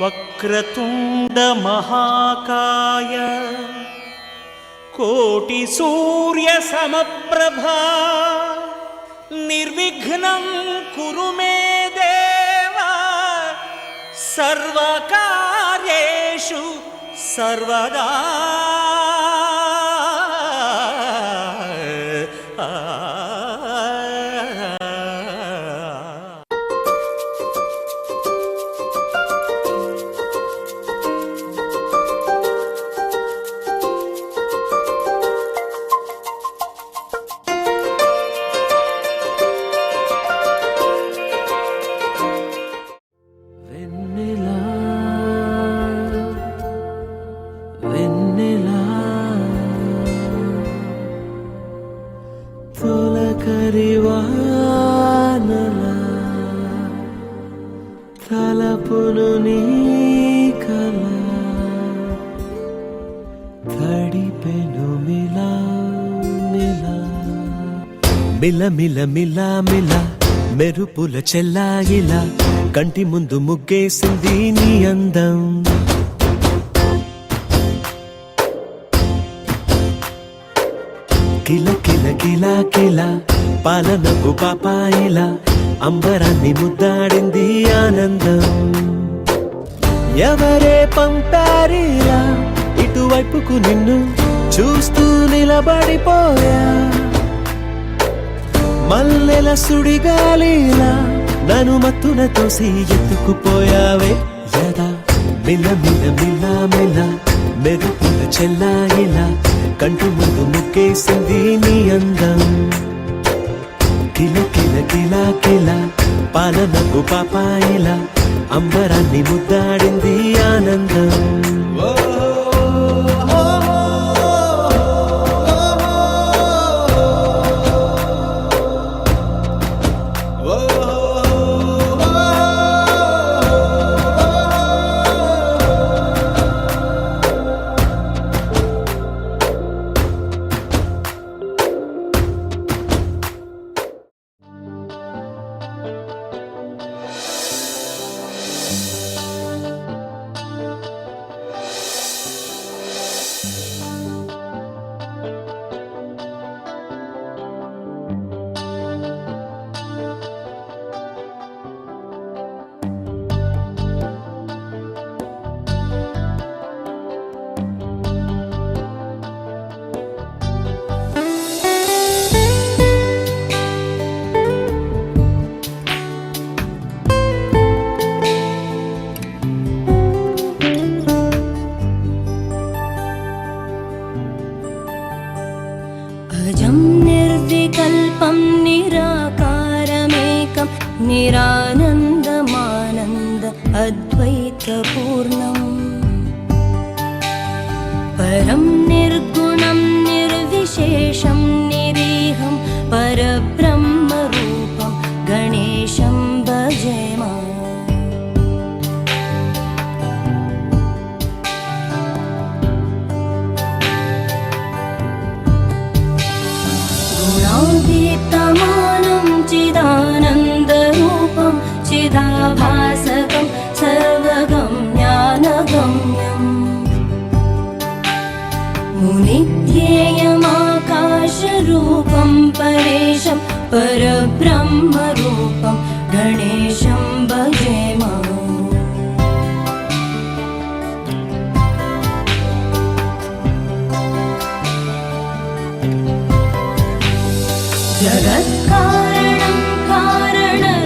వక్రతుండ మహాకాయ కోటి సూర్య సమప్రభా నిర్విఘ్నం కురు మే దేవ సర్వకార్యేషు సర్వదా. తలపులు నీ కల తడిపెను మిలా మిలా మిల మిల మిలా మిలా మెరుపుల చెల్లాయిలా కంటి ముందు ముగ్గేసింది నీ అందం. కిల కిల కిలా కిలా పాలనకు పాపాయిలా అంబరాన్ని ముద్దాడింది ఆనందం. ఎవరే పంపారిలా ఇటువైపుకు నిన్ను చూస్తూ నిలబడిపోయా. మల్లెల సుడిగాలిలా నన్ను మత్తున తోసి ఎత్తుకుపోయావే. యదా మిల మిల మిలా మిలా మెరుపుల చెల్లాయిలా కంటి ముందు ముక్కేసింది నీ అందం. కిల కిల కిలా కిలా పాలనకు పాపాయిలా అంబరాన్ని ముద్దాడింది ఆనందం. అజం నిర్వికల్పం నిరాకారమేకం నిరానందమానంద అద్వైతపూర్ణం పరం నిర్గుణం నిర్విశేషం నిరీహం పరబ్రహ్మరూపం గణేశం భజేమ. గుణాతీతమానం చిదానందరూపం చిదాభాసకం సర్వగమ్యానగమ్యం మునిధ్యేయమాకాశరూపం పరేశం పరబ్రహ్మరూపం గణేశం భజేమ. జగత్కారణం కారణజ్ఞానరూపం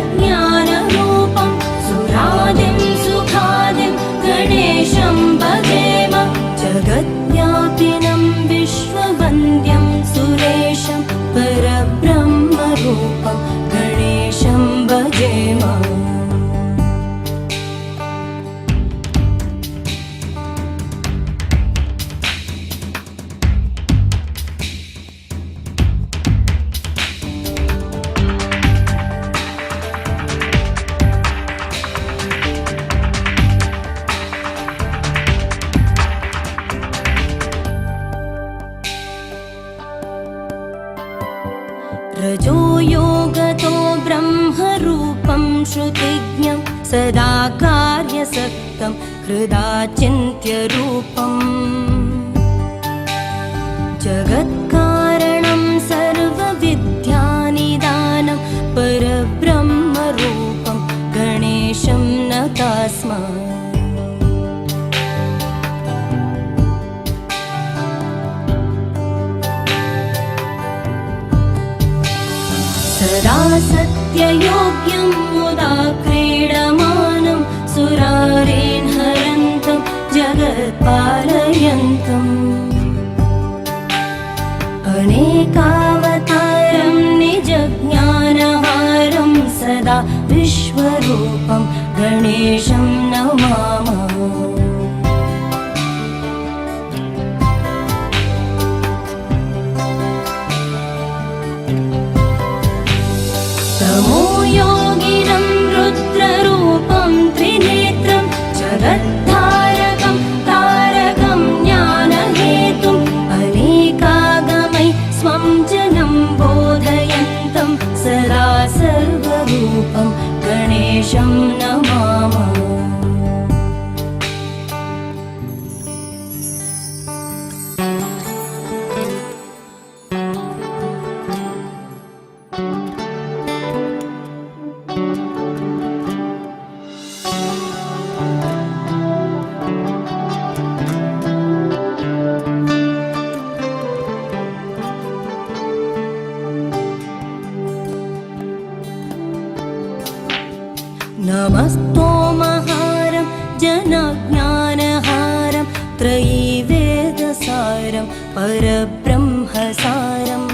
సురాదిం సుఖాదిం గణేశం భజేమ. జగద్వ్యాపినం విశ్వవంద్యం సురేశం పరబ్రహ్మరూపం గణేశం భజేమ. रजो योगतो ब्रह्मरूपं श्रुतिज्ञं सदा कार्यसक्तं हृदा चिन्त्यरूपम् जगत्कारणं सर्वविद्यानिदानं परब्रह्मरूपं गणेशं नतास्म सदा सत्ययोग्यं मुदा क्रीडमानं सुरारेन् हरन्तं जगत्पालयन्तम् अनेकावतारं निजज्ञानहारं सदा विश्वरूपं गणेशं नमामः तमो योगिनं रुद्ररूपं त्रिनेत्रं जगद्धारकं तारकं ज्ञानहेतुम् अनेकागमै स्वं जनं बोधयन्तं सदा सर्वरूपं गणेशं नमामः नमस्तोमहारं जनज्ञानहारं त्रयीवेदसारं परब्रह्मसारम्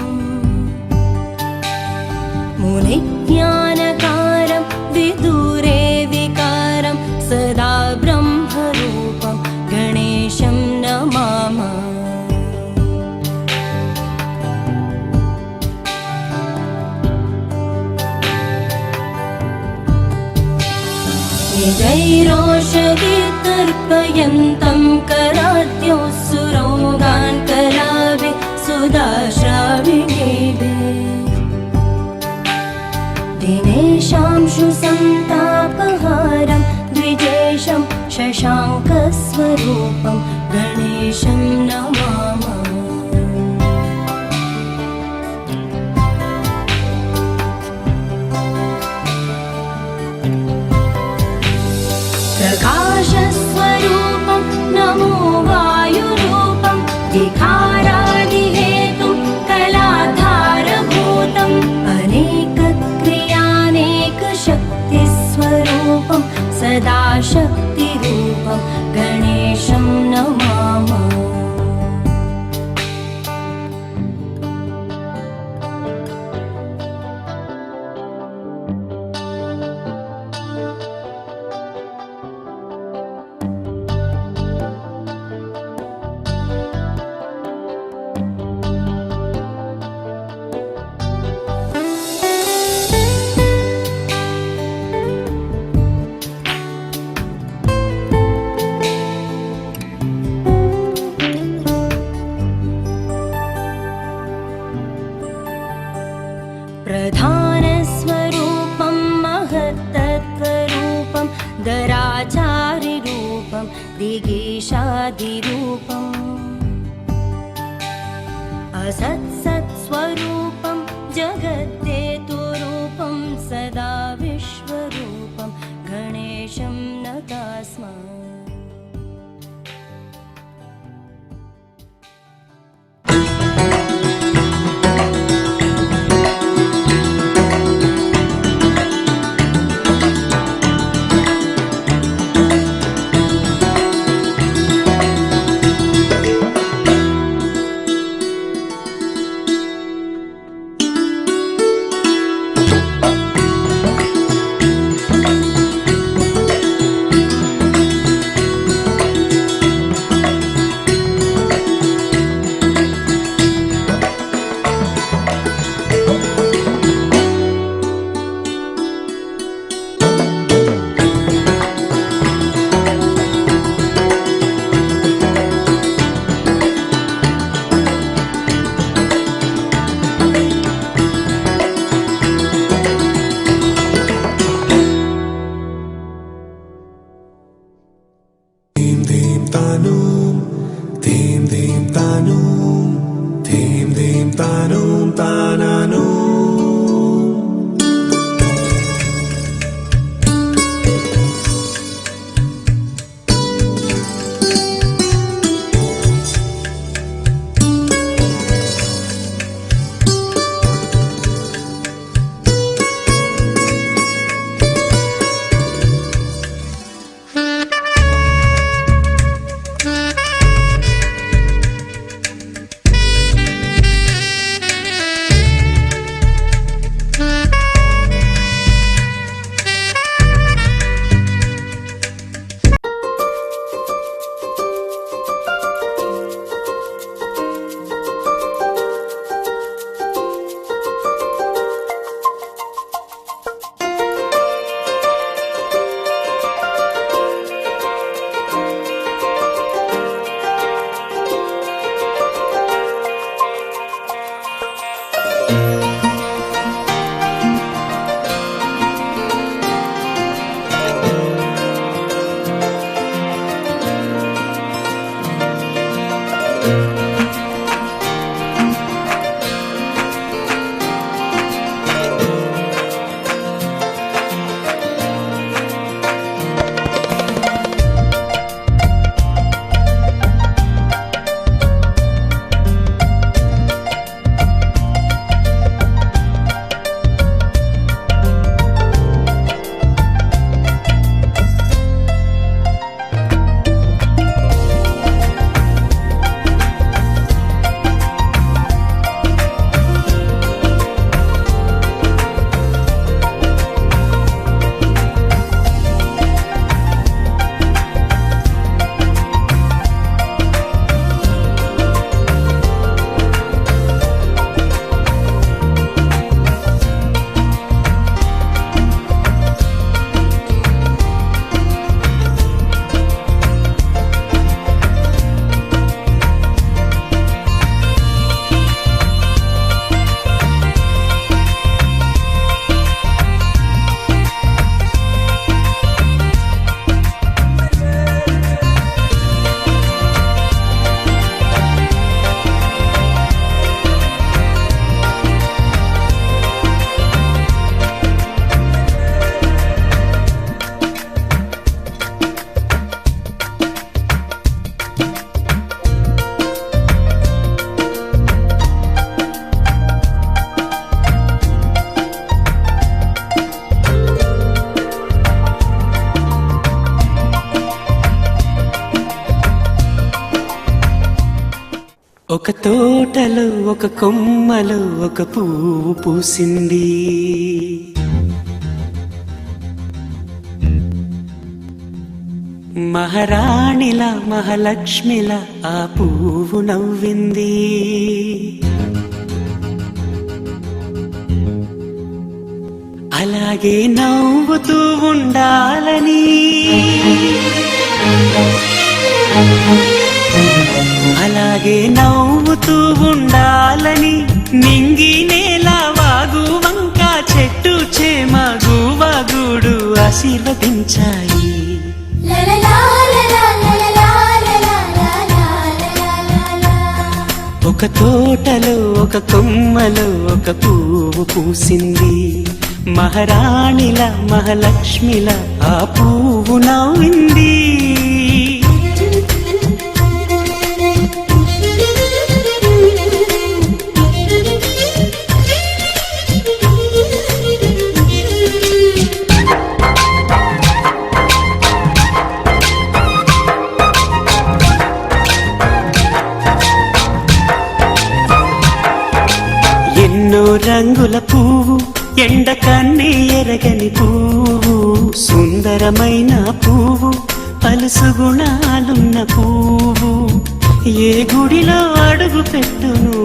मुनिज्ञानकारं विदुरे विकारं सदा ब्रह्मरूपं गणेशं नमामः निजैरोषधितर्पयन्तं कराद्यो सुरोगान् कलाभि सुधाश्राविणेभि दिनेशांशु सन्तापहारं द्विजेशं शशाङ्कस्वरूपं गणेशं नमामः प्रकाशस्वरूपं नमो वायुरूपं विकारादिहेतुं कलाधारभूतम् अनेकक्रियानेकशक्तिस्वरूपं सदा शक्तिरूपं गणेशं नमामः प्रधानस्वरूपं महत्तत्त्वरूपं दराचारिरूपं दिगीशादिरूपम् असत्सत्स्वरूपं जगद्देतुरूपं सदा विश्वरूपं गणेशं नतास्म tanum, dim dim tanum, dim dim tanum tananum. ఒక తోటలో ఒక కొమ్మలో ఒక పువ్వు పూసింది. మహారాణిలా మహాలక్ష్మిలా ఆ పువ్వు నవ్వింది. అలాగే నవ్వుతూ ఉండాలని, అలాగే నవ్వుతూ ఉండాలని నింగి నేల వాగు వంక చెట్టు చేమ గువగుడు ఆశీర్వదించాయి. ఒక తోటలో ఒక కొమ్మలో ఒక పువ్వు పూసింది. మహారాణిల మహాలక్ష్మిల ఆ పువ్వు నవ్వింది. ఎన్నో రంగుల పువ్వు, ఎండ కన్నే ఎరగని పువ్వు, సుందరమైన పువ్వు, పలుసు గుణాలున్న పువ్వు, ఏ గుడిలో అడుగు పెట్టును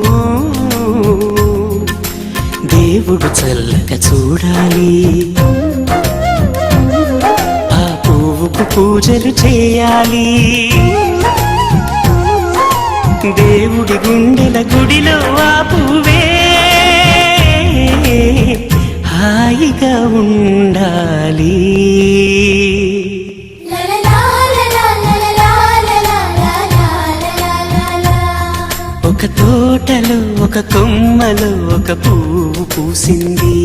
దేవుడు చల్లగా చూడాలి. ఆ పువ్వుకు పూజలు చేయాలి. దేవుడి గుండెల గుడిలో ఆ పువ్వే హాయిగా ఉండాలి. ఒక తోటలో ఒక కొమ్మలో ఒక పువ్వు పూసింది.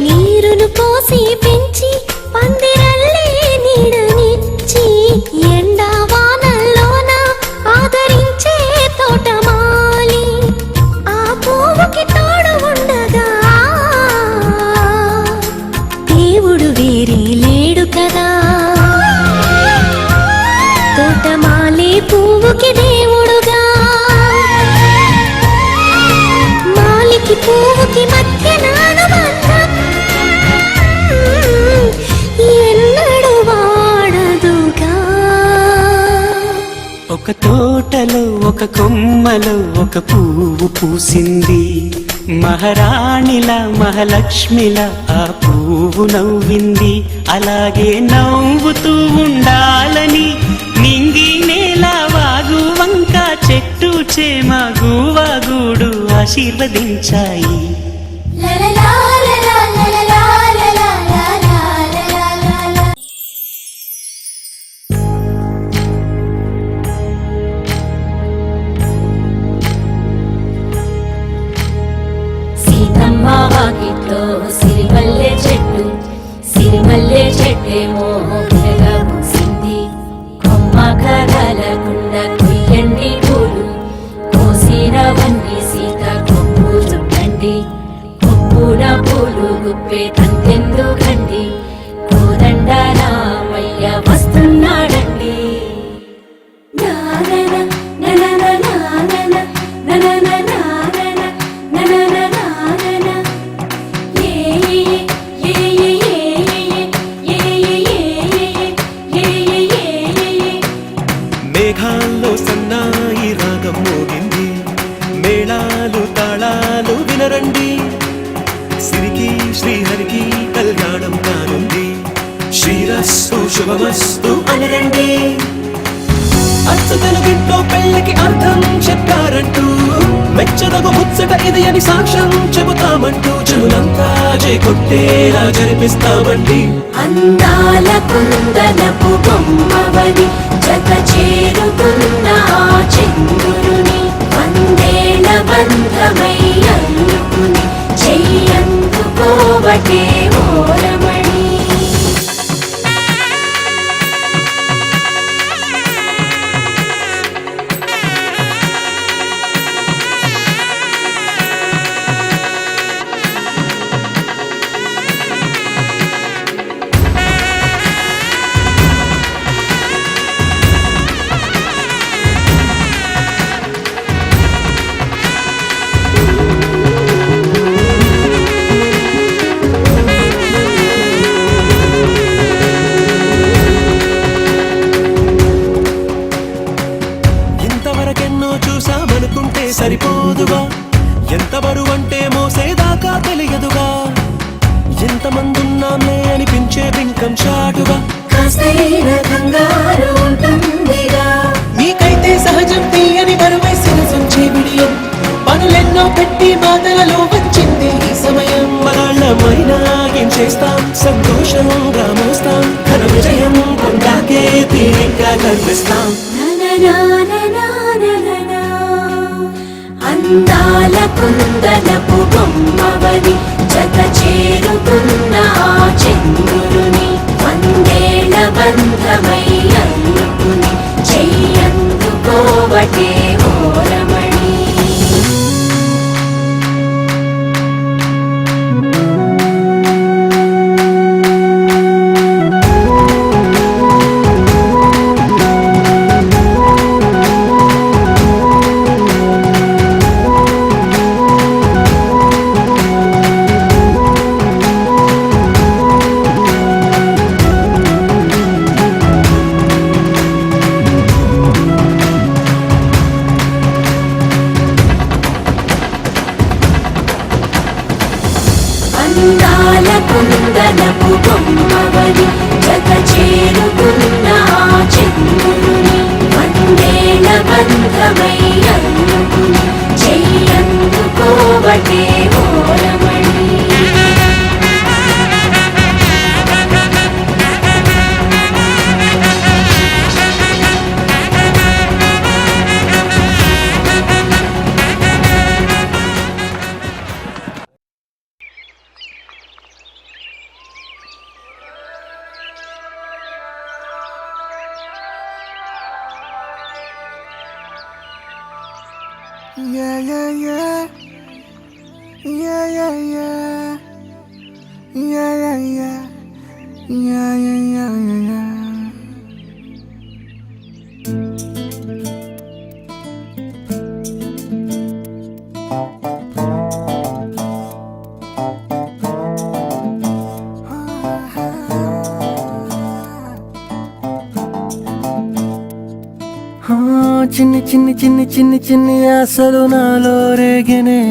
నీరును పోసి పెంచి పందిరల్లే నీడనిచ్చి ఎండా వానల్లోన ఆదరించే తోటమాలి ఆ పువ్వుకి తోడు ఉండగా దేవుడు వేరే లేడు కదా. తోటమాలి పువ్వుకి దేవుడుగా, మాలికి పువ్వుకి మధ్య నానుబంధం ఎన్నడు వాడదుగా. ఒక తోటలో ఒక కొమ్మలో ఒక పువ్వు పూసింది. మహారాణిలా మహాలక్ష్మిలా ఆ పువ్వు నవ్వింది. అలాగే నవ్వుతూ ఉండాలని నింగి నేల వాగు వంక చెట్టు చేమ గువాగూడు ఆశీర్వదించాయి. సీతమ్మ వాకిట్లో సిరిమల్లె చెట్టు, సిరిమల్లె చెట్టేమో విరగా పూసింది. కొమ్మ కదలకుండా కొయ్యండి పూలు, కోసినవన్నీ సీత కొప్పు చుట్టండి. కొప్పున పూలు గుప్పే తంతెందుకండి, కోదండ రామయ్య వస్తున్నాడండి. నానన ననన నానన ననన నానన ననన నానన ఏ ఏ ఏ ఏ ఏ ఏ మేఘాల్లో సన్నాయి రాగం మోగింది. మేళాలు తాళాలు వినరండి. సిరికి శ్రీహరికి కళ్యాణం కానుంది. శ్రీరస్తు శుభమస్తు అనరండి. అచ్చు తెలుగింట్లో పెళ్ళికి అర్థం చెప్పారంటూ, మెచ్చదగు ముచ్చట ఇది అని సాక్ష్యం చెబుతామంటూ జనులంతా చేకొట్టేలా జరిపిస్తామండి. అందాల కుందనపు బొమ్మవని జత చేరుకున్న ఆ చంద్రుని వందేళ్ల బంధమై అల్లుకుని చెయ్యందుకోవటే ఓరమణి. ఇంతవరకెన్నో చూసామనుకుంటే సరిపోదుగా. ఎంత బరువంటే మోసేదాకా తెలియదుగా. ఎంతమందున్నామే అనిపించే బింకం చాటుగా. కాస్తైన కంగారు ఉంటుందిగా. మీకైతే సహజం తీయని బరువేసిన సంచే బిడియం. పనులెన్నో పెట్టి బాధలలో వచ్చింది ఈ సమయం. మనాళ్ళమైనా ఏం చేస్తాం, సంతోషంగా మోస్తాం. ఘన విజయం పొందాకే తీరిగ్గా కనిపిస్తాం. అందాల కుందనపు బొమ్మవని జత చేరుకున్న ఆ చంద్రుని వందేళ్ల బంధమై అల్లుకుని చెయ్యందుకోవటే ఓరమణి. Yeah, yeah, yeah. Yeah, yeah, yeah. Yeah, yeah, yeah. Yeah, yeah, yeah, yeah, yeah. చిన్ని చిన్ని చిన్ని చిన్ని చిన్ని ఆశలు నాలో రేగెనే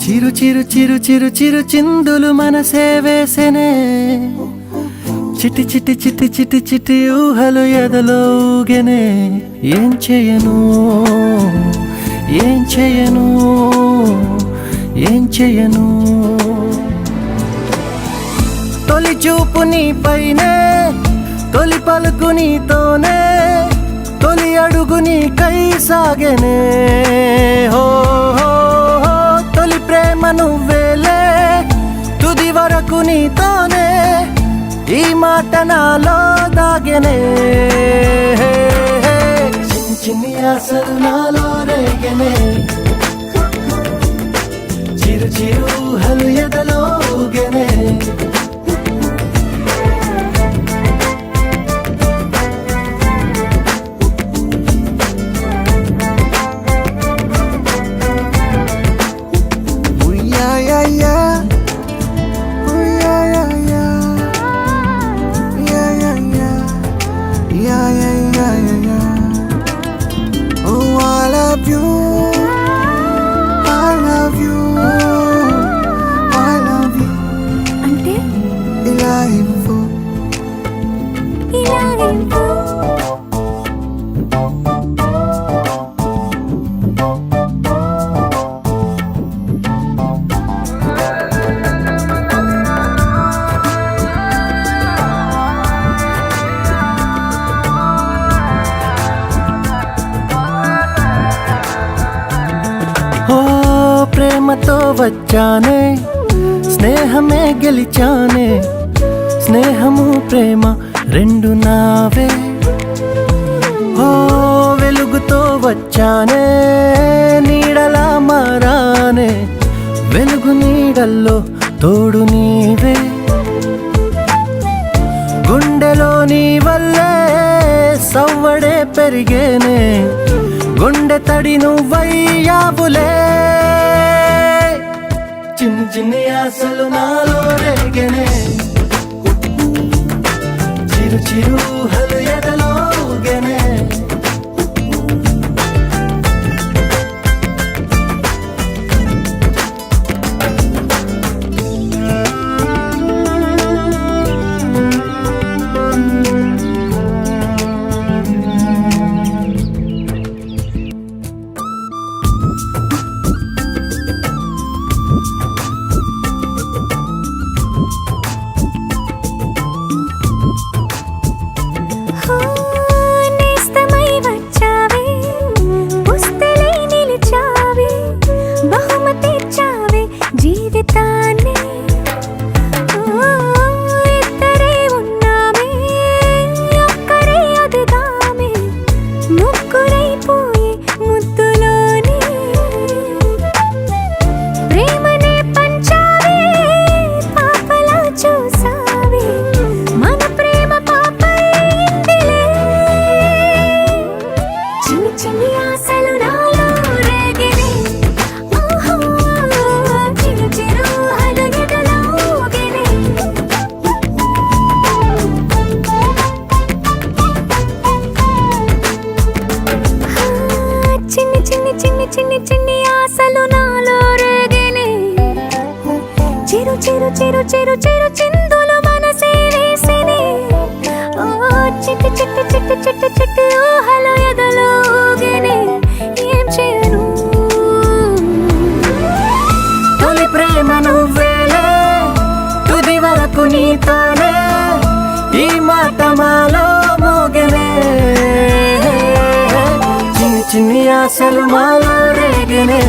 చిరు చిరు చిరు చిరు చిరు చిందులు మనసే వేసెనే చిటి చిటి చిటి చిటి చిటి ఊహలు ఎదలో ఊగెనే ఏం చేయను ఏం చేయను ఏం చేయను తొలి చూపు నీ పైనే తొలి పలుకు నీతోనే తొలి అడుగు నీకై సాగెనే హో హో హో తొలి ప్రేమ నువ్వేలే తుది వరకు నీతోనే ఈ మాట నాలో దాగెనే చిన్ని చిన్ని ఆశలు నాలో రేగెనే చిరు చిరు ఊహలు ఎదలో ఊగెనే అంటే ఇలా ఇవ్వు. ఓ ప్రేమతో వచ్చానే స్నేహమే గెలిచానే స్నేహము ప్రేమ రెండు నావే ఓ వెలుగుతో వచ్చానే నీడలా మారానే వెలుగు నీడల్లో తోడు నీవే గుండెలో నీ వల్లే సవ్వడే పెరిగేనే గుండె తడి నువ్వయ్యావులే చిన్ని చిన్ని ఆశలు నాలో రేగెనే చిరు చిరు ఊహలు ఎదలో ఊగెనే నేస్తమై వచ్చావే పుస్తలై నిలిచావే బహుమతి ఇచ్చావే జీవితాన్ని ఇద్దరే ఉన్నామే ఒక్కరే అదుగామే ముగ్గురైపోయి ముద్దులోని ప్రేమనే పంచావే పాపలా చూసావే మన ప్రేమ పాపైందిలే చిన్ని చిన్ని ఆశలు నాలో రేగినే ఓహో చిరు చిరు ఊహలు ఎదలో ఊగెనే చిన్ని చిన్ని చిన్ని చిన్ని చిన్ని ఆశలు నాలో రేగినే చిరు చిరు చిరు చిరు చిరు చిందులు మనసే వేసినే ఓ చిట్టి చిట్టి చిట్టి చిట్టి చిట్టి ఊహలు ఎదలో ఊగెనే ఏం చేయను తొలి ప్రేమ నువ్వేలే తుది వరకు నీతోనే ఈ మాట మాలో మోగెనే చిన్ని చిన్ని ఆశలు మాలో రేగెనే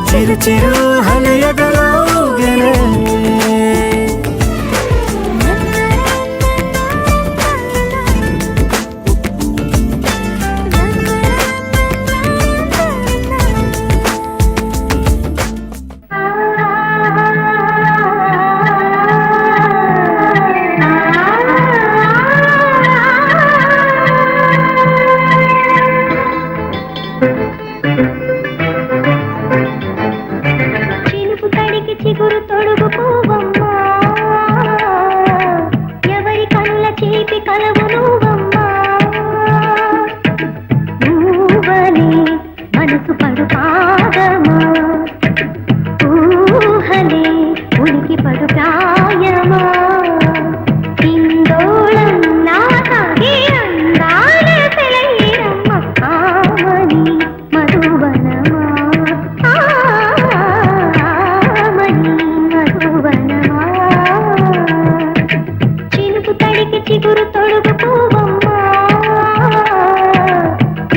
చిరు చిరు ఊహలు ఎదలో ఊగెనే నా కనుల చేతి కలవు నువ్వమ్మా నువ్వని మనసు పడు పాదమా ఊహలే ఉనికి పడు ప్రాయమా ఇందోళం నా సాగే అందాల సెలయేరమ్మ ఆమని మధువనమా ఆమని మధువనమా చినుకు తడికి చిగురు తొడుగు పువ్వమ్మా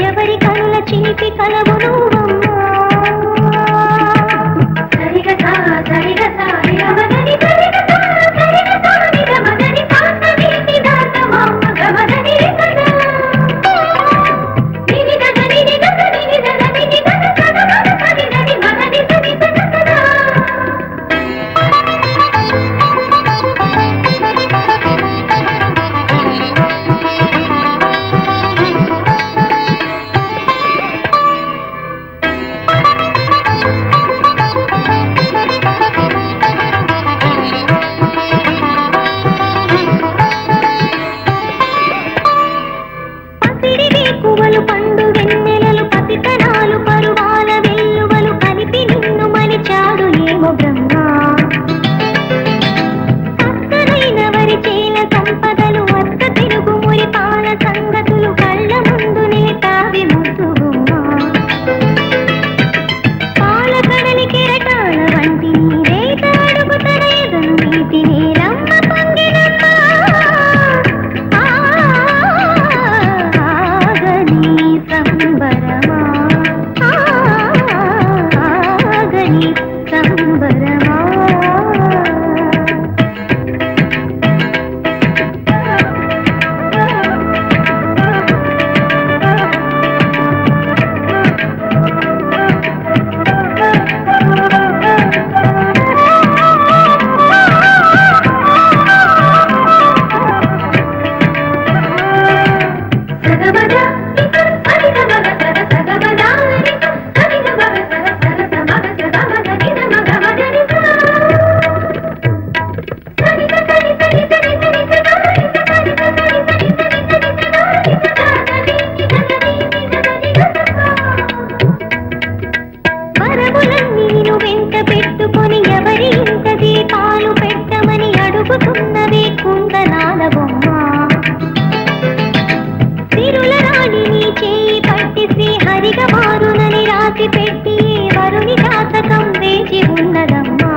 ఎవరి కనుల చిలిపి కలవు నువ్వమ్మా సరిగసా సరిగసా నిగమదని సరిగసా సరిగసా నిగమదని సాసనీతి దాసమమ్మ గమదని రిసనా నినిదన నినిదన నినిదన నినిదన సదమన సనిదని మదని సనిదన సదా పసిడి వేకువలు పండు వెన్నెలలు పసితనాలు పరువాల వెల్లువలు కలిపి నిన్ను మలిచాడు ఏమో బ్రహ్మ పక్కనైన వరి చేల సంపదలు అత్త తిరుగు మురి పాల సంగతులు కళ్ళ ముందు నిలితావి ముద్దుగుమ్మా పాల కడలి కెరటాల వంటి నీరేట అడుగు తడేదను నీటి నీరమ్మ పొంగినమ్మ ఆగని సంబరమా ఆగని సంబరమా సగమద సరిగమగ సర సగమద సరిగమగ సర సర సమగ సగమగ నినమగ మగని సరిగ సరి సరి సరి సరి సరి వరములన్నీ నిన్ను వెంట పెట్టుకొని ఎవరి ఇంత దీపాలు పెట్టమని అడుగుతున్నవే కుందనాల బొమ్మ తిరుల రాణిని చేయి పట్టి శ్రీహరిగా మారునని రాసి పెట్టి వరుని జాతకం వేచి ఉన్నదమ్మా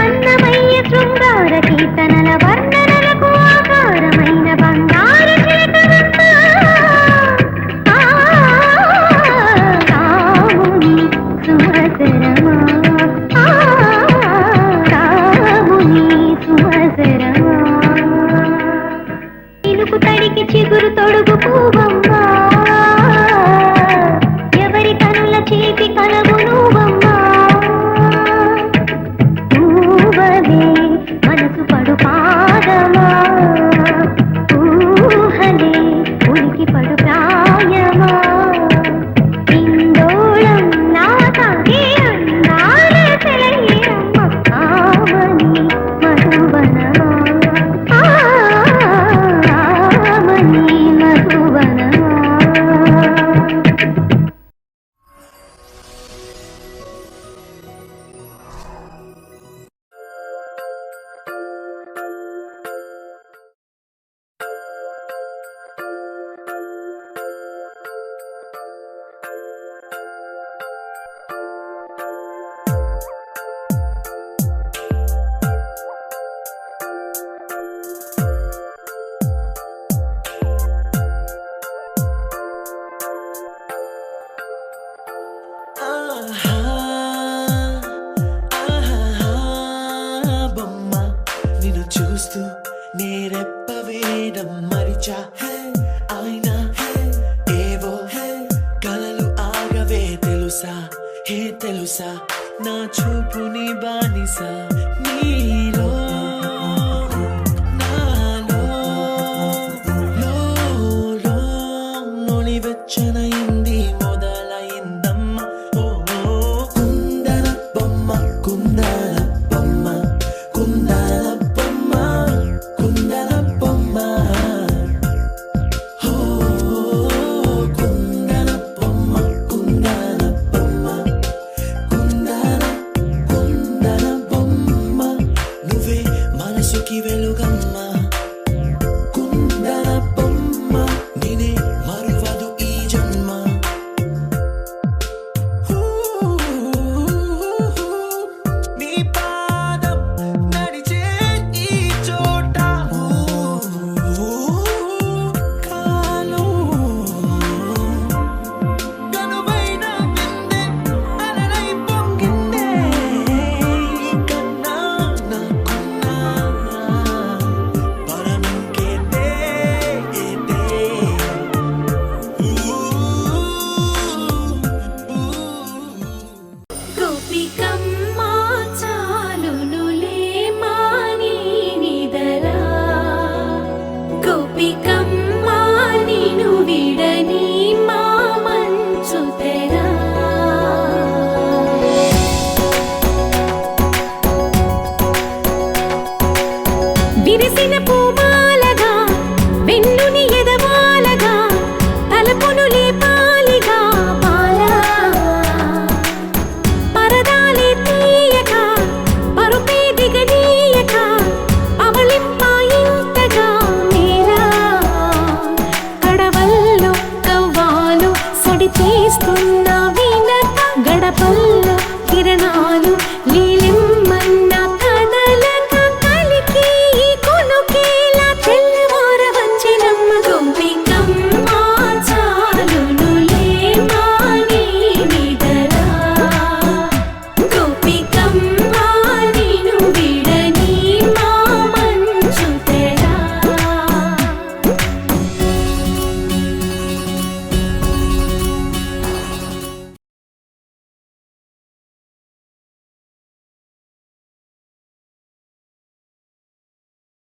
అన్నమయ్య శృంగార కీర్తనల వర్ణనలకు ఆకారమైన బంగారు చేతనమ్మా రాముని సుమసరమా రాముని సుమసరమా ఇనుకు తడికి చిగురు తొడుగు పువ్వమ్మా ఎవరి కనుల చేతి కలవు నువ్వమ్మా నువ్వవే మనసు పడు పాదమా ఊహలే ఉనికి పడు ప్రాయమా ఇందోళం నా సాగే అందాల సెలయేరమ్మ ఆమని మధువనమా ఆమని మధువనమా బొమ్మ నిన్ను చూస్తూ నేరెప్ప వేయడం మరిచా అయినా ఏవో కలలు ఆగవే తెలుసా హే తెలుసా నా చూపుని బానిసా నీలో నాలో లో నివెచ్చనైంది మొదలైందమ్మ ఓ కుందన బొమ్మ కుందన బొమ్మ కుందన బొమ్మ ఉమా